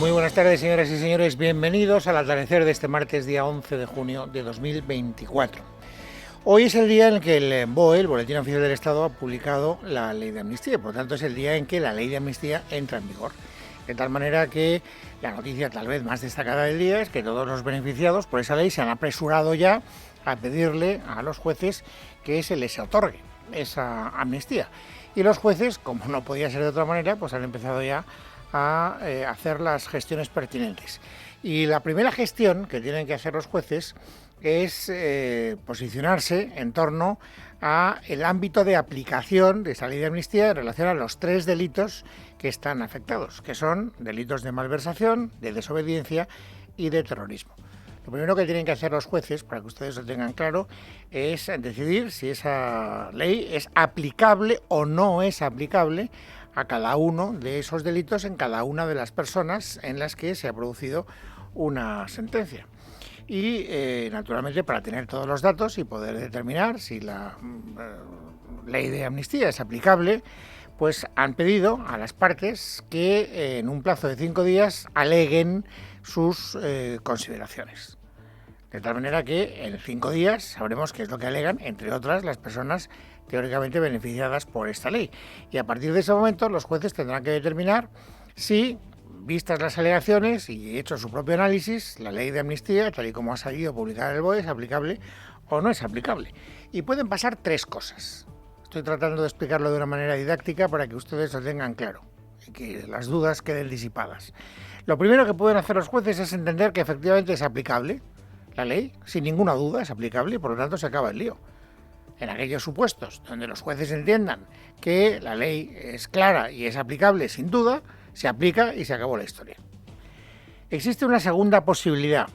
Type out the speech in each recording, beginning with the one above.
Muy buenas tardes, señoras y señores. Bienvenidos al atardecer de este martes, día 11 de junio de 2024. Hoy es el día en el que el BOE, el Boletín Oficial del Estado, ha publicado la ley de amnistía. Por lo tanto, es el día en que la ley de amnistía entra en vigor. De tal manera que la noticia tal vez más destacada del día es que todos los beneficiados por esa ley se han apresurado ya a pedirle a los jueces que se les otorgue esa amnistía. Y los jueces, como no podía ser de otra manera, pues han empezado ya a hacer las gestiones pertinentes. Y la primera gestión que tienen que hacer los jueces es posicionarse en torno a el ámbito de aplicación de esa ley de amnistía en relación a los 3 delitos que están afectados, que son delitos de malversación, de desobediencia y de terrorismo. Lo primero que tienen que hacer los jueces, para que ustedes lo tengan claro, es decidir si esa ley es aplicable o no es aplicable a cada uno de esos delitos en cada una de las personas en las que se ha producido una sentencia. Y naturalmente, para tener todos los datos y poder determinar si la ley de amnistía es aplicable, pues han pedido a las partes que en un plazo de 5 días aleguen sus consideraciones. De tal manera que en 5 días sabremos qué es lo que alegan, entre otras, las personas teóricamente beneficiadas por esta ley. Y a partir de ese momento los jueces tendrán que determinar si, vistas las alegaciones y hecho su propio análisis, la ley de amnistía, tal y como ha salido publicada en el BOE, es aplicable o no es aplicable. Y pueden pasar 3 cosas. Estoy tratando de explicarlo de una manera didáctica para que ustedes lo tengan claro y que las dudas queden disipadas. Lo primero que pueden hacer los jueces es entender que efectivamente es aplicable la ley, sin ninguna duda es aplicable y por lo tanto se acaba el lío. En aquellos supuestos donde los jueces entiendan que la ley es clara y es aplicable sin duda, se aplica y se acabó la historia. Existe una segunda posibilidad,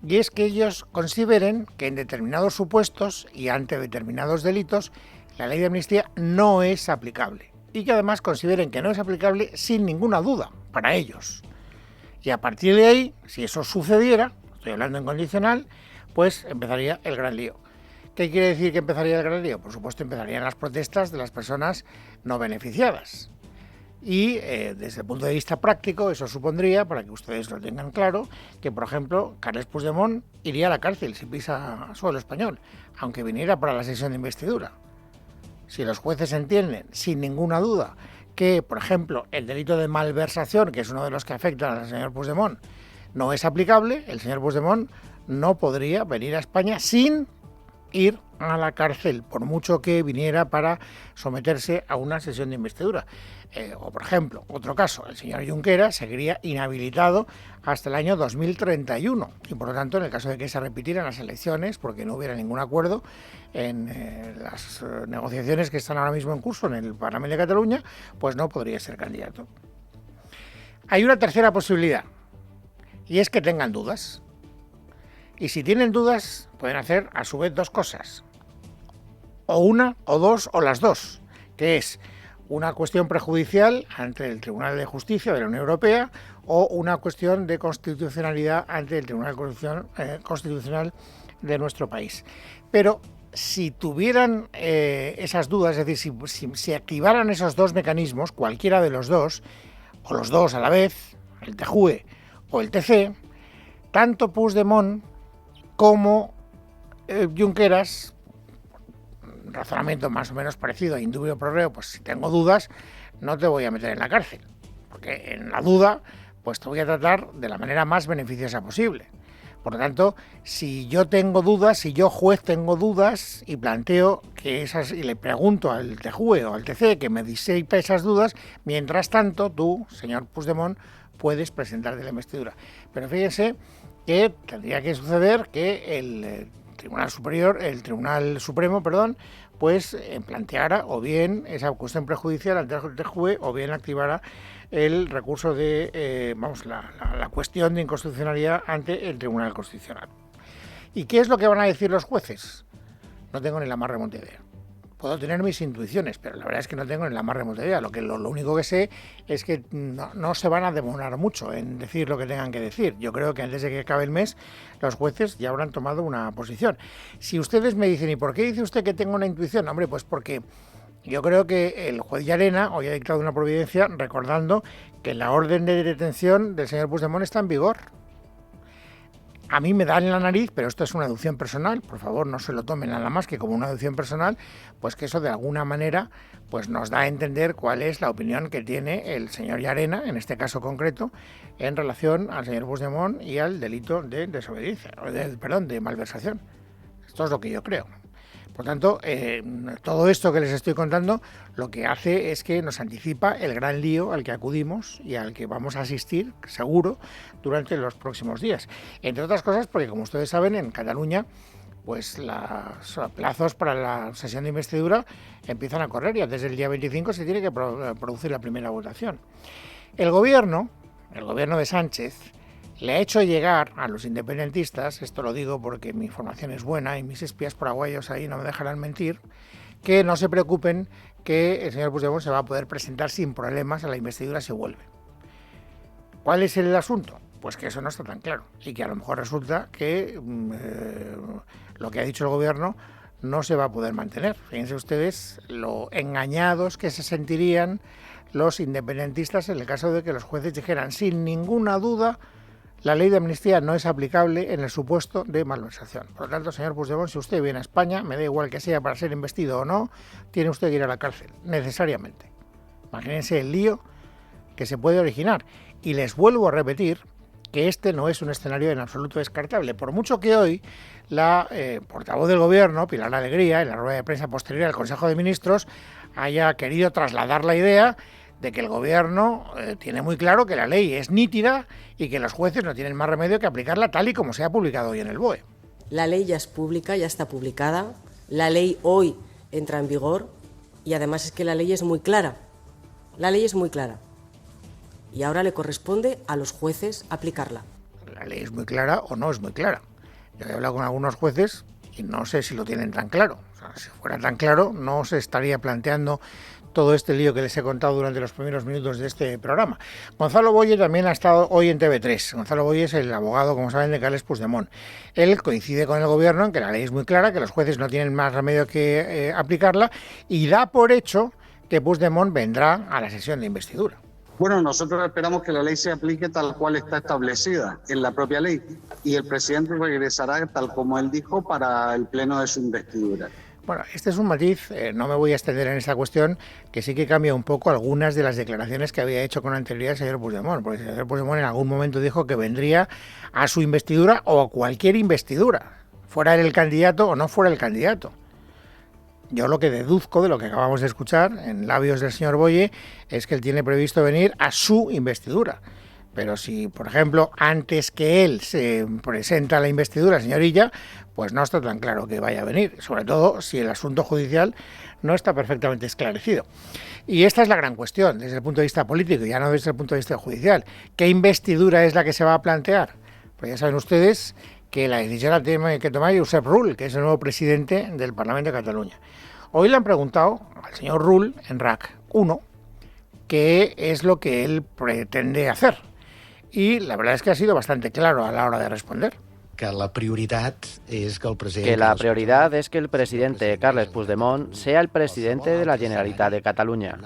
y es que ellos consideren que en determinados supuestos y ante determinados delitos la ley de amnistía no es aplicable, y que además consideren que no es aplicable sin ninguna duda para ellos. Y a partir de ahí, si eso sucediera, estoy hablando en condicional, pues empezaría el gran lío. ¿Qué quiere decir que empezaría el gran lío? Por supuesto, empezarían las protestas de las personas no beneficiadas. Y desde el punto de vista práctico, eso supondría, para que ustedes lo tengan claro, que, por ejemplo, Carles Puigdemont iría a la cárcel si pisa suelo español, aunque viniera para la sesión de investidura. Si los jueces entienden, sin ninguna duda, que, por ejemplo, el delito de malversación, que es uno de los que afectan al señor Puigdemont, no es aplicable, el señor Puigdemont no podría venir a España sin ir a la cárcel, por mucho que viniera para someterse a una sesión de investidura. O, por ejemplo, otro caso, el señor Junqueras seguiría inhabilitado hasta el año 2031 y, por lo tanto, en el caso de que se repitieran las elecciones, porque no hubiera ningún acuerdo en las negociaciones que están ahora mismo en curso en el Parlamento de Cataluña, pues no podría ser candidato. Hay una tercera posibilidad, y es que tengan dudas. Y si tienen dudas, pueden hacer a su vez 2 cosas. O una, o 2, o las 2, que es una cuestión prejudicial ante el Tribunal de Justicia de la Unión Europea o una cuestión de constitucionalidad ante el Tribunal Constitucional de nuestro país. Pero si tuvieran esas dudas, es decir, si activaran esos 2 mecanismos, cualquiera de los 2, o los 2 a la vez, el TJUE o el TC, tanto Puigdemont como Junqueras, razonamiento más o menos parecido a indubio pro reo, pues si tengo dudas no te voy a meter en la cárcel, porque en la duda pues te voy a tratar de la manera más beneficiosa posible. Por lo tanto, si yo tengo dudas, si yo juez tengo dudas y planteo que esas, y le pregunto al TJUE o al TC que me disipe esas dudas, mientras tanto tú, señor Puigdemont, puedes presentarte la investidura. Pero fíjense que tendría que suceder que el Tribunal Supremo, pues planteara o bien esa cuestión prejudicial ante el TJUE o bien activara el recurso de, la cuestión de inconstitucionalidad ante el Tribunal Constitucional. ¿Y qué es lo que van a decir los jueces? No tengo ni la más remota idea. Puedo tener mis intuiciones, pero la verdad es que no tengo ni la más remota idea. Lo único que sé es que no se van a demorar mucho en decir lo que tengan que decir. Yo creo que antes de que acabe el mes, los jueces ya habrán tomado una posición. Si ustedes me dicen, ¿y por qué dice usted que tengo una intuición? Hombre, pues porque Yo creo que el juez Llarena hoy ha dictado una providencia recordando que la orden de detención del señor Puigdemont está en vigor. A mí me da en la nariz, pero esto es una deducción personal, por favor no se lo tomen nada más que como una deducción personal, pues que eso de alguna manera pues nos da a entender cuál es la opinión que tiene el señor Llarena, en este caso concreto, en relación al señor Puigdemont y al delito de desobediencia, de malversación. Esto es lo que yo creo. Por tanto, todo esto que les estoy contando lo que hace es que nos anticipa el gran lío al que acudimos y al que vamos a asistir, seguro, durante los próximos días. Entre otras cosas, porque como ustedes saben, en Cataluña pues los plazos para la sesión de investidura empiezan a correr y desde el día 25 se tiene que producir la primera votación. El gobierno de Sánchez, le ha hecho llegar a los independentistas, esto lo digo porque mi información es buena y mis espías paraguayos ahí no me dejarán mentir, que no se preocupen que el señor Puigdemont se va a poder presentar sin problemas a la investidura si vuelve. ¿Cuál es el asunto? Pues que eso no está tan claro y que a lo mejor resulta que lo que ha dicho el gobierno no se va a poder mantener. Fíjense ustedes lo engañados que se sentirían los independentistas en el caso de que los jueces dijeran sin ninguna duda la ley de amnistía no es aplicable en el supuesto de malversación. Por lo tanto, señor Puigdemont, si usted viene a España, me da igual que sea para ser investido o no, tiene usted que ir a la cárcel, necesariamente. Imagínense el lío que se puede originar. Y les vuelvo a repetir que este no es un escenario en absoluto descartable. Por mucho que hoy la portavoz del Gobierno, Pilar Alegría, en la rueda de prensa posterior al Consejo de Ministros, haya querido trasladar la idea de que el Gobierno tiene muy claro que la ley es nítida y que los jueces no tienen más remedio que aplicarla tal y como se ha publicado hoy en el BOE. La ley ya es pública, ya está publicada, la ley hoy entra en vigor y además es que la ley es muy clara. La ley es muy clara y ahora le corresponde a los jueces aplicarla. La ley es muy clara o no es muy clara. Yo he hablado con algunos jueces y no sé si lo tienen tan claro. O sea, si fuera tan claro, no se estaría planteando todo este lío que les he contado durante los primeros minutos de este programa. Gonzalo Boye también ha estado hoy en TV3. Gonzalo Boye es el abogado, como saben, de Carles Puigdemont. Él coincide con el gobierno en que la ley es muy clara, que los jueces no tienen más remedio que aplicarla y da por hecho que Puigdemont vendrá a la sesión de investidura. Bueno, nosotros esperamos que la ley se aplique tal cual está establecida en la propia ley y el presidente regresará, tal como él dijo, para el pleno de su investidura. Bueno, este es un matiz, no me voy a extender en esta cuestión, que sí que cambia un poco algunas de las declaraciones que había hecho con anterioridad el señor Puigdemont, porque el señor Puigdemont en algún momento dijo que vendría a su investidura o a cualquier investidura, fuera él el candidato o no fuera el candidato. Yo lo que deduzco de lo que acabamos de escuchar en labios del señor Boye es que él tiene previsto venir a su investidura. Pero si, por ejemplo, antes que él se presenta a la investidura, señorilla, pues no está tan claro que vaya a venir, sobre todo si el asunto judicial no está perfectamente esclarecido. Y esta es la gran cuestión, desde el punto de vista político, ya no desde el punto de vista judicial. ¿Qué investidura es la que se va a plantear? Pues ya saben ustedes que la decisión la tiene que tomar Josep Rull, que es el nuevo presidente del Parlamento de Cataluña. Hoy le han preguntado al señor Rull, en RAC 1, qué es lo que él pretende hacer. Y la verdad es que ha sido bastante claro a la hora de responder. Que la prioridad es que el presidente Carles Puigdemont sea el presidente de la Generalitat de Cataluña.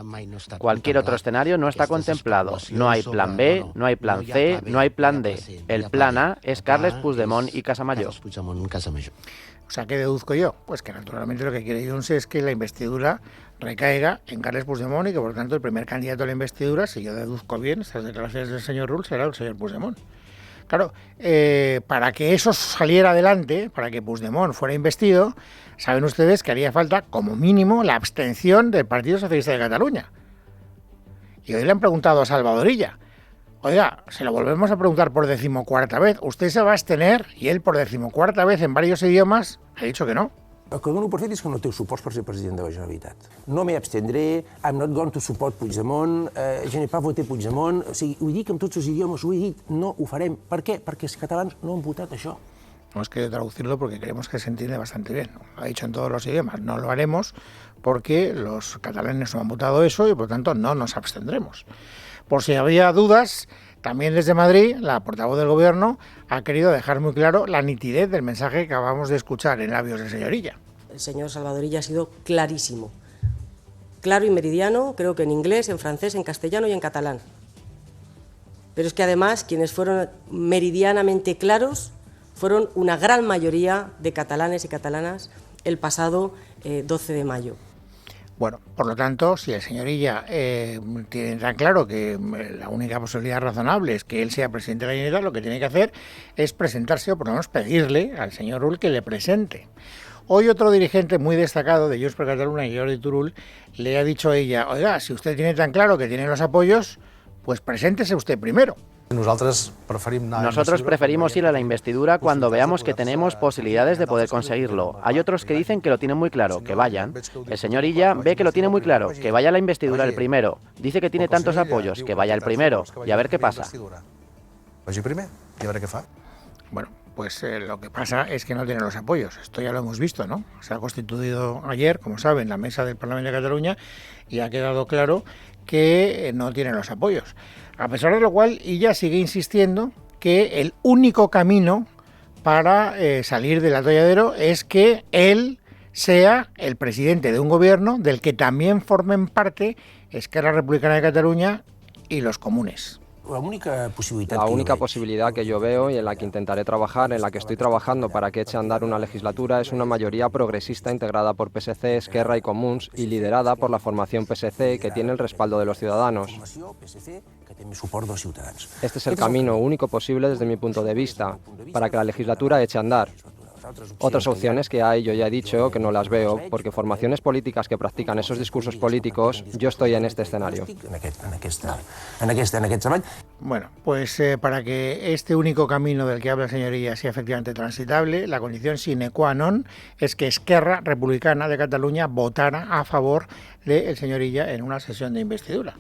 Cualquier otro escenario no está contemplado. No hay plan B, no hay plan C, no hay plan D. El plan A es Carles Puigdemont y Casamayor. O sea, ¿qué deduzco yo? Pues que naturalmente lo que quiere Junts es que la investidura recaiga en Carles Puigdemont y que por lo tanto el primer candidato a la investidura, si yo deduzco bien estas declaraciones del señor Rull, será el señor Puigdemont. Claro, para que eso saliera adelante, para que Puigdemont fuera investido, saben ustedes que haría falta como mínimo la abstención del Partido Socialista de Cataluña. Y hoy le han preguntado a Salvadorilla, oiga, se lo volvemos a preguntar por 14ª vez, ¿usted se va a abstener? Y él por 14ª vez en varios idiomas ha dicho que no. El que dono per fet és que no té suports per ser president de la Generalitat. No m'hi abstendré, I'm not going to support Puigdemont, je n'ai pas voté Puigdemont, o sigui, ho dic en tots els idiomes, ho he dit, no ho farem. Per què? Perquè els catalans no han votat això. Hemos querido traducirlo porque creemos que se entiende bastante bien. Lo ha dicho en todos los idiomas. No lo haremos porque los catalanes no han votado eso y por lo tanto no nos abstendremos. Por si había dudas, también desde Madrid, la portavoz del Gobierno ha querido dejar muy claro la nitidez del mensaje que acabamos de escuchar en labios de señorilla. El señor Salvadorilla ha sido clarísimo. claro y meridiano, creo que en inglés, en francés, en castellano y en catalán. Pero es que además quienes fueron meridianamente claros fueron una gran mayoría de catalanes y catalanas el pasado 12 de mayo. Bueno, por lo tanto, si el señor Illa tiene tan claro que la única posibilidad razonable es que él sea presidente de la Generalitat, lo que tiene que hacer es presentarse o por lo menos pedirle al señor Rull que le presente. Hoy otro dirigente muy destacado de Junts per Catalunya, Jordi Turull, le ha dicho a ella: oiga, si usted tiene tan claro que tiene los apoyos, pues preséntese usted primero. Nosotros preferimos ir a la investidura cuando veamos que tenemos posibilidades de poder conseguirlo. Hay otros que dicen que lo tienen muy claro, que vayan. El señor Illa ve que lo tiene muy claro, que vaya a la investidura el primero. Dice que tiene tantos apoyos, que vaya el primero y a ver qué pasa. Bueno, pues lo que pasa es que no tiene los apoyos. Esto ya lo hemos visto, ¿no? Se ha constituido ayer, como saben, la mesa del Parlamento de Cataluña y ha quedado claro que no tiene los apoyos. A pesar de lo cual, ella sigue insistiendo que el único camino para salir del atolladero es que él sea el presidente de un gobierno del que también formen parte Esquerra Republicana de Cataluña y los comunes. La única posibilidad que yo veo y en la que intentaré trabajar, en la que estoy trabajando para que eche a andar una legislatura, es una mayoría progresista integrada por PSC, Esquerra y Comuns y liderada por la formación PSC que tiene el respaldo de los ciudadanos. Este es el camino único posible desde mi punto de vista para que la legislatura eche a andar. Otras opciones que hay, yo ya he dicho que no las veo, porque formaciones políticas que practican esos discursos políticos, yo estoy en este escenario. Bueno, pues para que este único camino del que habla la señoría sea efectivamente transitable, la condición sine qua non es que Esquerra Republicana de Cataluña votara a favor del señor Illa en una sesión de investidura.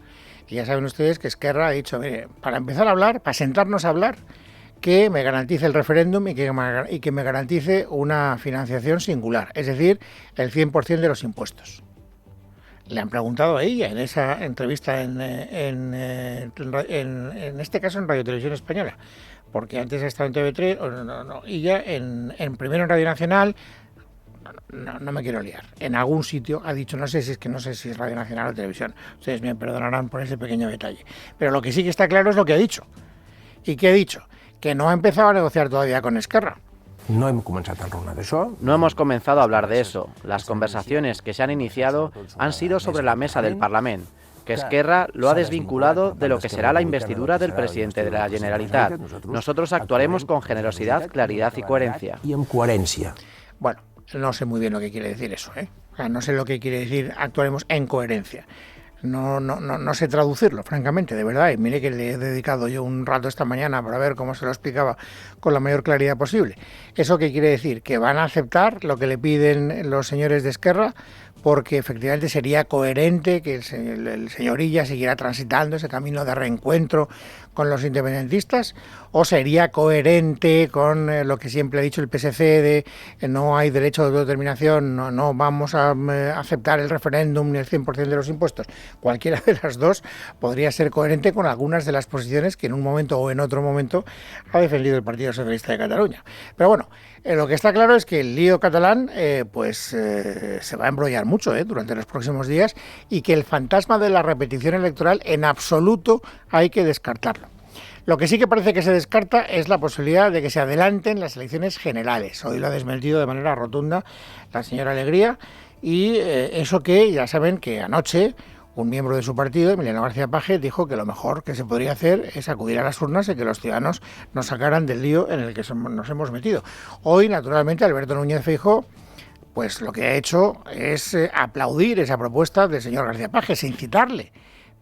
Y ya saben ustedes que Esquerra ha dicho: mire, para empezar a hablar, para sentarnos a hablar, que me garantice el referéndum y que me garantice una financiación singular, es decir, el 100% de los impuestos. Le han preguntado a ella en esa entrevista en este caso en Radio Televisión Española, porque antes ha estado en TV3, ella primero en Radio Nacional, no me quiero liar, en algún sitio ha dicho, no sé si es Radio Nacional o Televisión, ustedes me perdonarán por ese pequeño detalle, pero lo que sí que está claro es lo que ha dicho. ¿Y qué ha dicho? Que no ha empezado a negociar todavía con Esquerra. No hemos comenzado a hablar de eso. No hemos comenzado a hablar de eso. Las conversaciones que se han iniciado han sido sobre la mesa del Parlamento, que Esquerra lo ha desvinculado de lo que será la investidura del presidente de la Generalitat. Nosotros actuaremos con generosidad, claridad y coherencia. Y en coherencia. Bueno, no sé muy bien lo que quiere decir eso, ¿eh? O sea, no sé lo que quiere decir actuaremos en coherencia. No sé traducirlo, francamente, de verdad. Y mire que le he dedicado yo un rato esta mañana para ver cómo se lo explicaba con la mayor claridad posible. ¿Eso qué quiere decir? ¿Que van a aceptar lo que le piden los señores de Esquerra? Porque efectivamente sería coherente que el señor Illa siguiera transitando ese camino de reencuentro con los independentistas, o sería coherente con lo que siempre ha dicho el PSC de no hay derecho de autodeterminación, no vamos a aceptar el referéndum ni el 100% de los impuestos. Cualquiera de las dos podría ser coherente con algunas de las posiciones que en un momento o en otro momento ha defendido el Partido Socialista de Cataluña. Pero bueno, lo que está claro es que el lío catalán se va a embrollar mucho durante los próximos días, y que el fantasma de la repetición electoral en absoluto hay que descartarlo. Lo que sí que parece que se descarta es la posibilidad de que se adelanten las elecciones generales. Hoy lo ha desmentido de manera rotunda la señora Alegría, y eso que ya saben que anoche un miembro de su partido, Emiliano García Paje, dijo que lo mejor que se podría hacer es acudir a las urnas y que los ciudadanos nos sacaran del lío en el que nos hemos metido. Hoy, naturalmente, Alberto Núñez Feijóo, pues lo que ha hecho es aplaudir esa propuesta del señor García Paje, sin citarle.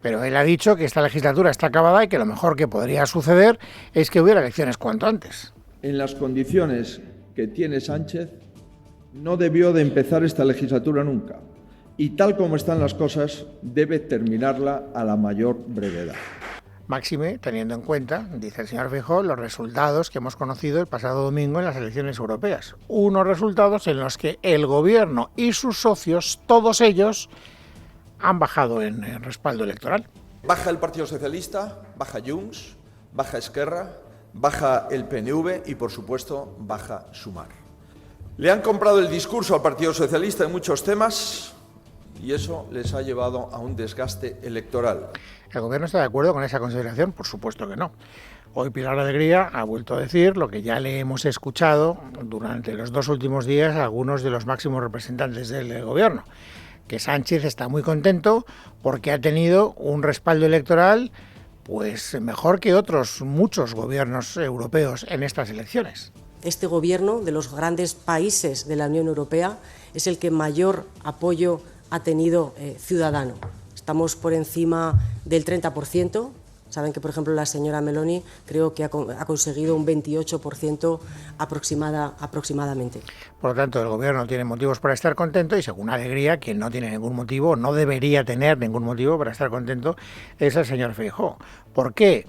Pero él ha dicho que esta legislatura está acabada y que lo mejor que podría suceder es que hubiera elecciones cuanto antes. En las condiciones que tiene Sánchez, no debió de empezar esta legislatura nunca. Y tal como están las cosas, debe terminarla a la mayor brevedad. Máxime, teniendo en cuenta, dice el señor Feijóo, los resultados que hemos conocido el pasado domingo en las elecciones europeas. Unos resultados en los que el gobierno y sus socios, todos ellos, han bajado en respaldo electoral. Baja el Partido Socialista, baja Junts, baja Esquerra, baja el PNV y, por supuesto, baja Sumar. Le han comprado el discurso al Partido Socialista en muchos temas. y eso les ha llevado a un desgaste electoral. ¿El Gobierno está de acuerdo con esa consideración? Por supuesto que no. Hoy Pilar Alegría ha vuelto a decir lo que ya le hemos escuchado durante los 2 últimos días a algunos de los máximos representantes del Gobierno, que Sánchez está muy contento porque ha tenido un respaldo electoral pues mejor que otros muchos gobiernos europeos en estas elecciones. Este Gobierno de los grandes países de la Unión Europea es el que mayor apoyo ha tenido ciudadano. Estamos por encima del 30%. Saben que, por ejemplo, la señora Meloni creo que ha conseguido un 28% aproximadamente. Por lo tanto, el Gobierno tiene motivos para estar contento y, según Alegría, quien no tiene ningún motivo, no debería tener ningún motivo para estar contento, es el señor Feijóo. ¿Por qué?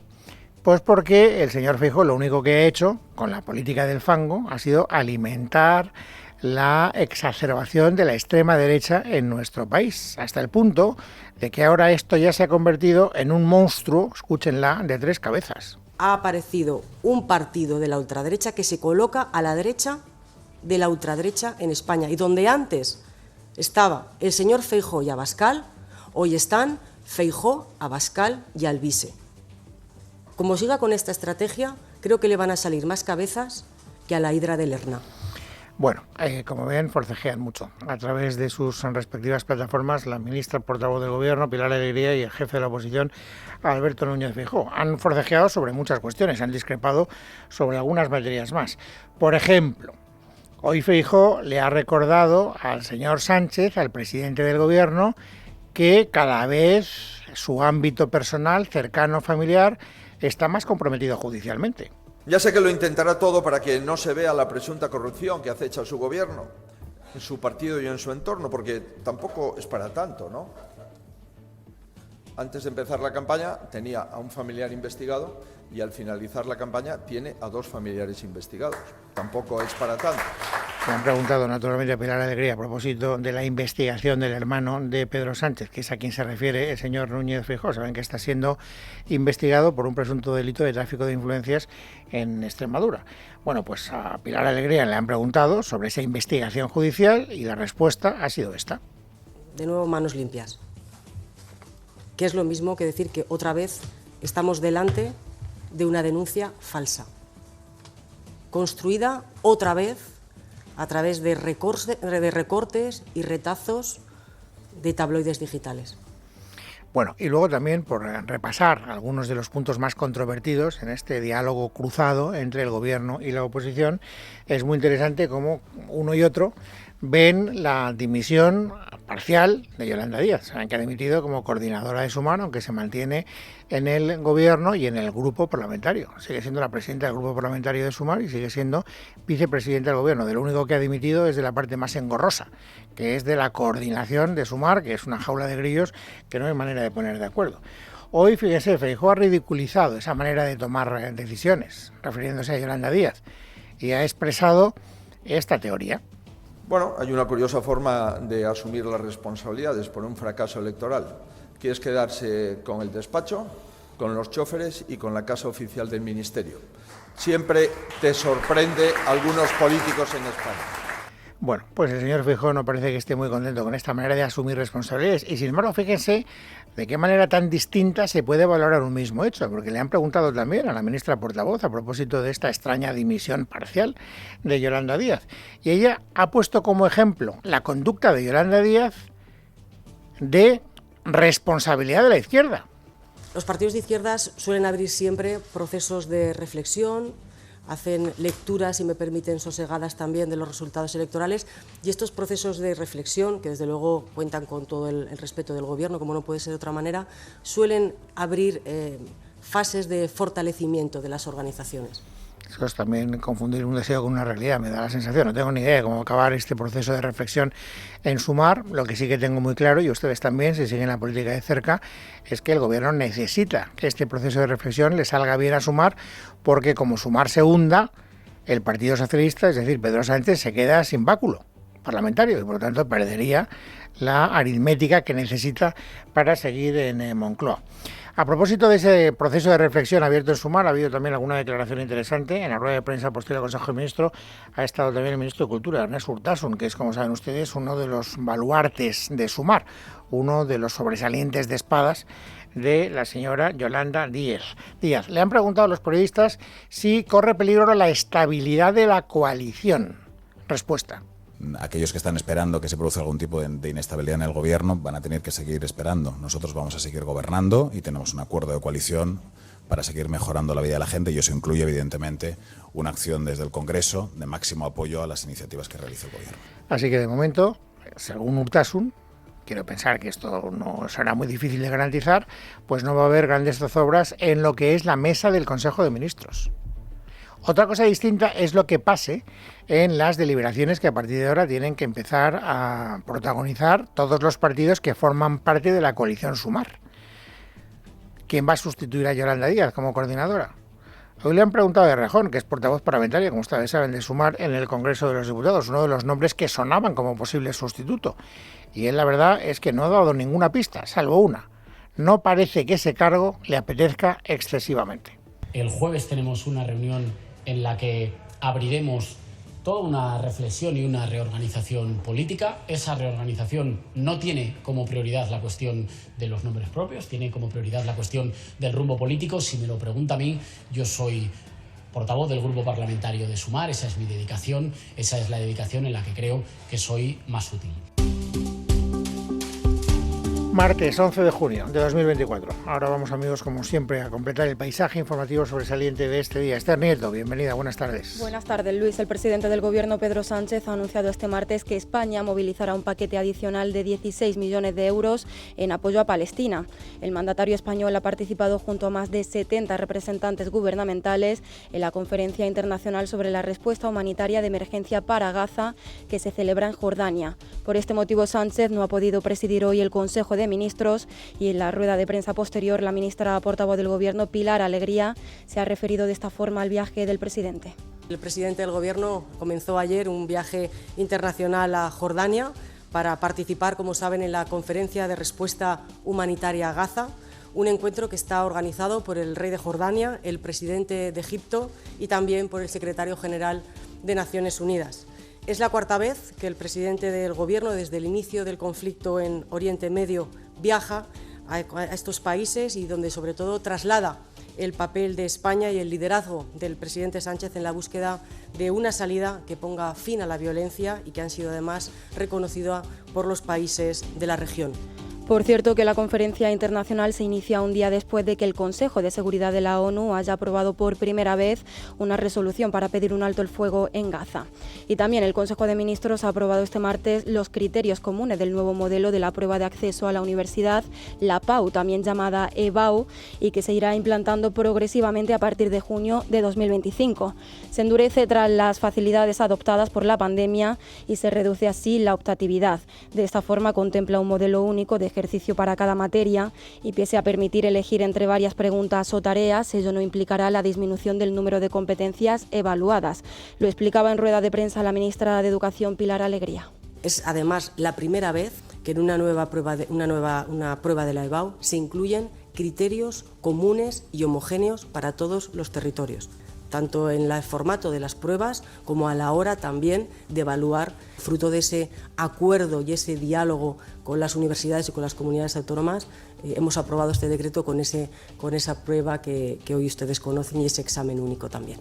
Pues porque el señor Feijóo lo único que ha hecho con la política del fango ha sido alimentar la exacerbación de la extrema derecha en nuestro país, hasta el punto de que ahora esto ya se ha convertido en un monstruo, escúchenla, de 3 cabezas. Ha aparecido un partido de la ultraderecha que se coloca a la derecha de la ultraderecha en España, y donde antes estaba el señor Feijóo y Abascal, hoy están Feijóo, Abascal y Alvise. Como siga con esta estrategia, creo que le van a salir más cabezas que a la hidra de Lerna. Bueno, como ven, forcejean mucho. A través de sus respectivas plataformas, la ministra portavoz del Gobierno, Pilar Alegría, y el jefe de la oposición, Alberto Núñez Feijóo, han forcejeado sobre muchas cuestiones, han discrepado sobre algunas materias más. Por ejemplo, hoy Feijóo le ha recordado al señor Sánchez, al presidente del Gobierno, que cada vez su ámbito personal, cercano, familiar, está más comprometido judicialmente. Ya sé que lo intentará todo para que no se vea la presunta corrupción que acecha a su gobierno, en su partido y en su entorno, porque tampoco es para tanto, ¿no? Antes de empezar la campaña tenía a un familiar investigado y al finalizar la campaña tiene a 2 familiares investigados. Tampoco es para tanto. Me han preguntado naturalmente a Pilar Alegría a propósito de la investigación del hermano de Pedro Sánchez, que es a quien se refiere el señor Núñez Feijóo. Saben que está siendo investigado por un presunto delito de tráfico de influencias en Extremadura. Bueno, pues a Pilar Alegría le han preguntado sobre esa investigación judicial y la respuesta ha sido esta. De nuevo, manos limpias. Que es lo mismo que decir que otra vez estamos delante de una denuncia falsa, construida otra vez a través de recortes y retazos de tabloides digitales. Bueno, y luego también por repasar algunos de los puntos más controvertidos en este diálogo cruzado entre el Gobierno y la oposición, es muy interesante cómo uno y otro ven la dimisión parcial de Yolanda Díaz. Saben que ha dimitido como coordinadora de Sumar, aunque se mantiene en el Gobierno y en el grupo parlamentario. Sigue siendo la presidenta del grupo parlamentario de Sumar y sigue siendo vicepresidenta del Gobierno. De lo único que ha dimitido es de la parte más engorrosa, que es de la coordinación de Sumar, que es una jaula de grillos que no hay manera de poner de acuerdo. Hoy, fíjese, Feijóo ha ridiculizado esa manera de tomar decisiones, refiriéndose a Yolanda Díaz, y ha expresado esta teoría. Bueno, hay una curiosa forma de asumir las responsabilidades por un fracaso electoral, que es quedarse con el despacho, con los choferes y con la casa oficial del Ministerio. Siempre te sorprende algunos políticos en España. Bueno, pues el señor Feijóo no parece que esté muy contento con esta manera de asumir responsabilidades. Y sin embargo, fíjense de qué manera tan distinta se puede valorar un mismo hecho, porque le han preguntado también a la ministra portavoz a propósito de esta extraña dimisión parcial de Yolanda Díaz. Y ella ha puesto como ejemplo la conducta de Yolanda Díaz de responsabilidad de la izquierda. Los partidos de izquierdas suelen abrir siempre procesos de reflexión, hacen lecturas, si me permiten, sosegadas también de los resultados electorales, y estos procesos de reflexión, que desde luego cuentan con todo el respeto del Gobierno, como no puede ser de otra manera, suelen abrir fases de fortalecimiento de las organizaciones. Eso es también confundir un deseo con una realidad, me da la sensación. No tengo ni idea de cómo acabar este proceso de reflexión en Sumar. Lo que sí que tengo muy claro, y ustedes también, si siguen la política de cerca, es que el Gobierno necesita que este proceso de reflexión le salga bien a Sumar, porque como Sumar se hunda, el Partido Socialista, es decir, Pedro Sánchez, se queda sin báculo. parlamentario y por lo tanto perdería la aritmética que necesita para seguir en Moncloa. A propósito de ese proceso de reflexión abierto en Sumar, ha habido también alguna declaración interesante. En la rueda de prensa posterior al Consejo de Ministros ha estado también el ministro de Cultura, Ernest Urtasun, que es, como saben ustedes, uno de los baluartes de Sumar, uno de los sobresalientes de espadas de la señora Yolanda Díaz. Le han preguntado a los periodistas si corre peligro la estabilidad de la coalición. Respuesta. Aquellos que están esperando que se produzca algún tipo de inestabilidad en el gobierno van a tener que seguir esperando. Nosotros vamos a seguir gobernando y tenemos un acuerdo de coalición para seguir mejorando la vida de la gente y eso incluye evidentemente una acción desde el Congreso de máximo apoyo a las iniciativas que realiza el gobierno. Así que de momento, según Urtasun, quiero pensar que esto no será muy difícil de garantizar, pues no va a haber grandes zozobras en lo que es la mesa del Consejo de Ministros. Otra cosa distinta es lo que pase en las deliberaciones que a partir de ahora tienen que empezar a protagonizar todos los partidos que forman parte de la coalición Sumar. ¿Quién va a sustituir a Yolanda Díaz como coordinadora? Hoy le han preguntado a Errejón, que es portavoz parlamentaria, como ustedes saben, de Sumar en el Congreso de los Diputados, uno de los nombres que sonaban como posible sustituto. Y él la verdad es que no ha dado ninguna pista, salvo una. No parece que ese cargo le apetezca excesivamente. El jueves tenemos una reunión en la que abriremos toda una reflexión y una reorganización política. Esa reorganización no tiene como prioridad la cuestión de los nombres propios, tiene como prioridad la cuestión del rumbo político. Si me lo pregunta a mí, yo soy portavoz del grupo parlamentario de Sumar, esa es mi dedicación, esa es la dedicación en la que creo que soy más útil. Martes 11 de junio de 2024. Ahora vamos, amigos, como siempre, a completar el paisaje informativo sobresaliente de este día. Esther Nieto, bienvenida, buenas tardes. Buenas tardes, Luis. El presidente del Gobierno, Pedro Sánchez, ha anunciado este martes que España movilizará un paquete adicional de 16 millones de euros en apoyo a Palestina. El mandatario español ha participado junto a más de 70 representantes gubernamentales en la Conferencia Internacional sobre la Respuesta Humanitaria de Emergencia para Gaza, que se celebra en Jordania. Por este motivo, Sánchez no ha podido presidir hoy el Consejo de Ministros y en la rueda de prensa posterior la ministra portavoz del Gobierno, Pilar Alegría, se ha referido de esta forma al viaje del presidente. El presidente del Gobierno comenzó ayer un viaje internacional a Jordania para participar, como saben, en la Conferencia de Respuesta Humanitaria a Gaza, un encuentro que está organizado por el rey de Jordania, el presidente de Egipto y también por el secretario general de Naciones Unidas. Es la cuarta vez que el presidente del Gobierno, desde el inicio del conflicto en Oriente Medio, viaja a estos países y donde sobre todo traslada el papel de España y el liderazgo del presidente Sánchez en la búsqueda de una salida que ponga fin a la violencia y que han sido además reconocida por los países de la región. Por cierto, que la conferencia internacional se inicia un día después de que el Consejo de Seguridad de la ONU haya aprobado por primera vez una resolución para pedir un alto el fuego en Gaza. Y también el Consejo de Ministros ha aprobado este martes los criterios comunes del nuevo modelo de la prueba de acceso a la universidad, la PAU, también llamada EBAU, y que se irá implantando progresivamente a partir de junio de 2025. Se endurece tras las facilidades adoptadas por la pandemia y se reduce así la optatividad. De esta forma contempla un modelo único de ejercicio para cada materia y pese a permitir elegir entre varias preguntas o tareas, ello no implicará la disminución del número de competencias evaluadas. Lo explicaba en rueda de prensa la ministra de Educación, Pilar Alegría. Es además la primera vez que en una prueba de la EBAU se incluyen criterios comunes y homogéneos para todos los territorios, tanto en el formato de las pruebas como a la hora también de evaluar, fruto de ese acuerdo y ese diálogo con las universidades y con las comunidades autónomas. Hemos aprobado este decreto con esa prueba que hoy ustedes conocen y ese examen único también.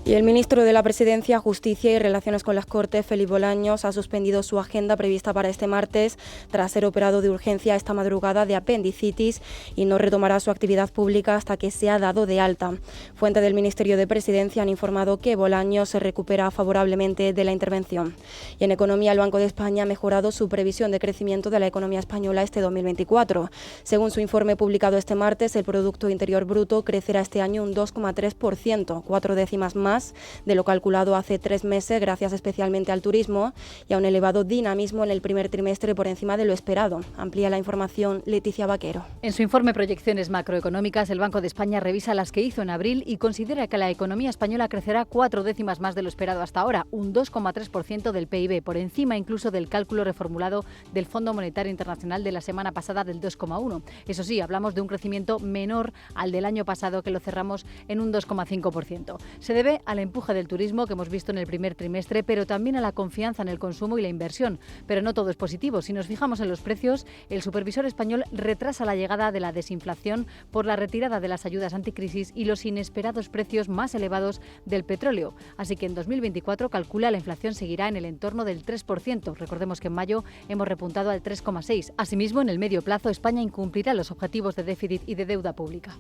Y el ministro de la Presidencia, Justicia y Relaciones con las Cortes, Félix Bolaños, ha suspendido su agenda prevista para este martes tras ser operado de urgencia esta madrugada de apendicitis y no retomará su actividad pública hasta que sea dado de alta. Fuentes del Ministerio de Presidencia han informado que Bolaños se recupera favorablemente de la intervención. Y en economía, el Banco de España ha mejorado su previsión de crecimiento de la economía española este 2024. Según su informe publicado este martes, el Producto Interior Bruto crecerá este año un 2,3%, 4 décimas más más de lo calculado hace 3 meses, gracias especialmente al turismo y a un elevado dinamismo en el primer trimestre por encima de lo esperado. Amplía la información Leticia Vaquero. En su informe Proyecciones Macroeconómicas, el Banco de España revisa las que hizo en abril y considera que la economía española crecerá 4 décimas más de lo esperado hasta ahora, un 2,3% del PIB, por encima incluso del cálculo reformulado del Fondo Monetario Internacional de la semana pasada del 2,1%. Eso sí, hablamos de un crecimiento menor al del año pasado, que lo cerramos en un 2,5%. Se debe al empuje del turismo que hemos visto en el primer trimestre, pero también a la confianza en el consumo y la inversión. Pero no todo es positivo. Si nos fijamos en los precios, el supervisor español retrasa la llegada de la desinflación por la retirada de las ayudas anticrisis y los inesperados precios más elevados del petróleo. Así que en 2024 calcula la inflación seguirá en el entorno del 3%. Recordemos que en mayo hemos repuntado al 3,6%. Asimismo, en el medio plazo, España incumplirá los objetivos de déficit y de deuda pública.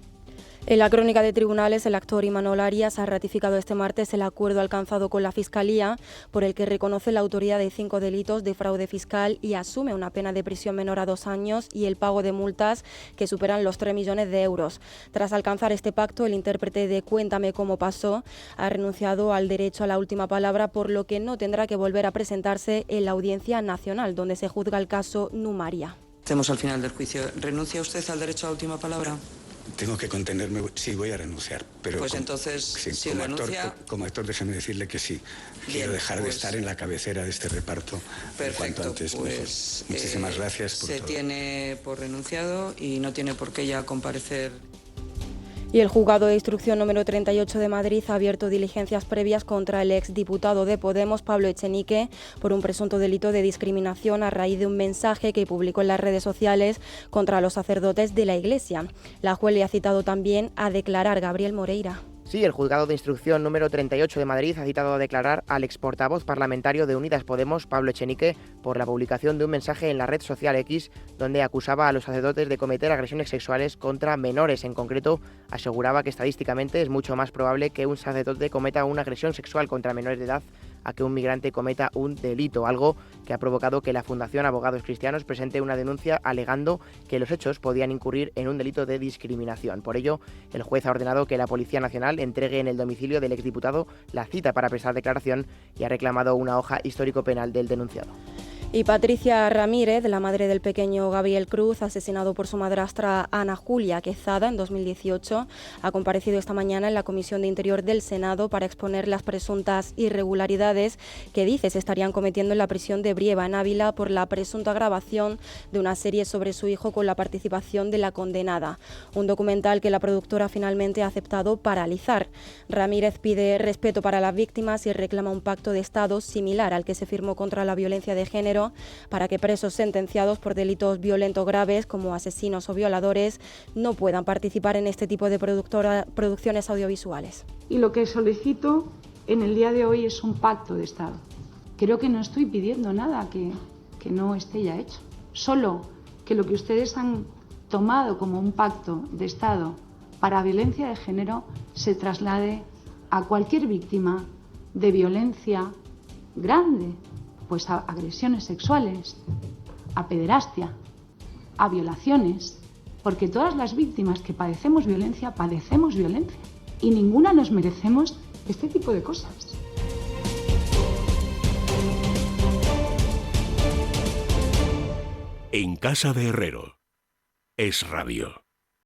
En la crónica de tribunales, el actor Imanol Arias ha ratificado este martes el acuerdo alcanzado con la Fiscalía, por el que reconoce la autoría de 5 delitos de fraude fiscal y asume una pena de prisión menor a 2 años y el pago de multas que superan los 3 millones de euros. Tras alcanzar este pacto, el intérprete de Cuéntame cómo pasó ha renunciado al derecho a la última palabra, por lo que no tendrá que volver a presentarse en la Audiencia Nacional, donde se juzga el caso Numaria. Estamos al final del juicio. ¿Renuncia usted al derecho a la última palabra? Tengo que contenerme, sí, voy a renunciar. Pero pues entonces, sí, si como renuncia... Actor, como actor, déjeme decirle que sí. Bien, quiero dejar pues, de estar en la cabecera de este reparto. Perfecto, cuanto antes, pues muchísimas gracias por se todo. Tiene por renunciado y no tiene por qué ya comparecer. Y el Juzgado de Instrucción número 38 de Madrid ha abierto diligencias previas contra el exdiputado de Podemos, Pablo Echenique, por un presunto delito de discriminación a raíz de un mensaje que publicó en las redes sociales contra los sacerdotes de la Iglesia. La juez le ha citado también a declarar Gabriel Moreira. Sí, el Juzgado de Instrucción número 38 de Madrid ha citado a declarar al exportavoz parlamentario de Unidas Podemos, Pablo Echenique, por la publicación de un mensaje en la red social X donde acusaba a los sacerdotes de cometer agresiones sexuales contra menores. En concreto, aseguraba que estadísticamente es mucho más probable que un sacerdote cometa una agresión sexual contra menores de edad a que un migrante cometa un delito, algo que ha provocado que la Fundación Abogados Cristianos presente una denuncia alegando que los hechos podían incurrir en un delito de discriminación. Por ello, el juez ha ordenado que la Policía Nacional entregue en el domicilio del exdiputado la cita para prestar declaración y ha reclamado una hoja histórico-penal del denunciado. Y Patricia Ramírez, la madre del pequeño Gabriel Cruz, asesinado por su madrastra Ana Julia Quezada en 2018, ha comparecido esta mañana en la Comisión de Interior del Senado para exponer las presuntas irregularidades que dice se estarían cometiendo en la prisión de Brieva, en Ávila, por la presunta grabación de una serie sobre su hijo con la participación de la condenada. Un documental que la productora finalmente ha aceptado paralizar. Ramírez pide respeto para las víctimas y reclama un pacto de Estado similar al que se firmó contra la violencia de género, para que presos sentenciados por delitos violentos graves como asesinos o violadores no puedan participar en este tipo de producciones audiovisuales. Y lo que solicito en el día de hoy es un pacto de Estado. Creo que no estoy pidiendo nada que no esté ya hecho, solo que lo que ustedes han tomado como un pacto de Estado para violencia de género se traslade a cualquier víctima de violencia grande, pues a agresiones sexuales, a pederastia, a violaciones, porque todas las víctimas que padecemos violencia y ninguna nos merecemos este tipo de cosas. En casa de Herrero, Es Radio.